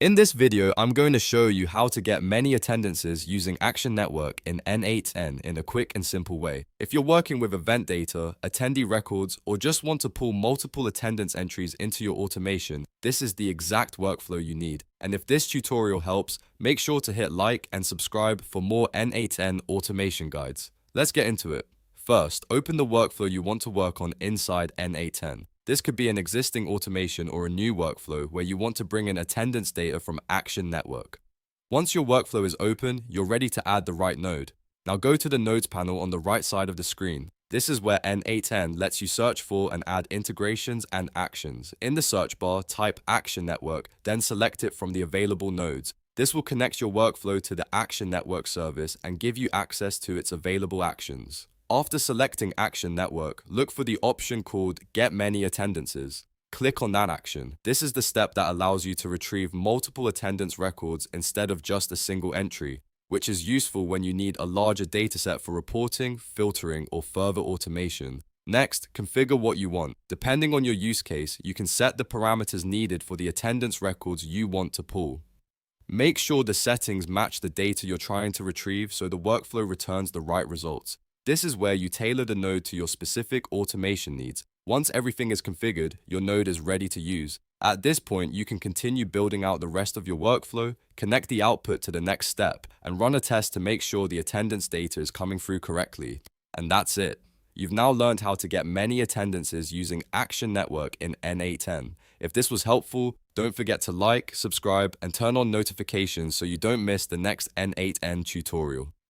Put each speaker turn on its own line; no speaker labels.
In this video, I'm going to show you how to get many attendances using Action Network in n8n in a quick and simple way. If you're working with event data, attendee records, or just want to pull multiple attendance entries into your automation, this is the exact workflow you need. And if this tutorial helps, make sure to hit like and subscribe for more n8n automation guides. Let's get into it. First, open the workflow you want to work on inside n8n. This could be an existing automation or a new workflow where you want to bring in attendance data from Action Network. Once your workflow is open, you're ready to add the right node. Now go to the Nodes panel on the right side of the screen. This is where n8n lets you search for and add integrations and actions. In the search bar, type Action Network, then select it from the available nodes. This will connect your workflow to the Action Network service and give you access to its available actions. After selecting Action Network, look for the option called Get Many Attendances. Click on that action. This is the step that allows you to retrieve multiple attendance records instead of just a single entry, which is useful when you need a larger dataset for reporting, filtering, or further automation. Next, configure what you want. Depending on your use case, you can set the parameters needed for the attendance records you want to pull. Make sure the settings match the data you're trying to retrieve so the workflow returns the right results. This is where you tailor the node to your specific automation needs. Once everything is configured, your node is ready to use. At this point, you can continue building out the rest of your workflow, connect the output to the next step, and run a test to make sure the attendance data is coming through correctly. And that's it. You've now learned how to get many attendances using Action Network in n8n. If this was helpful, don't forget to like, subscribe, and turn on notifications so you don't miss the next n8n tutorial.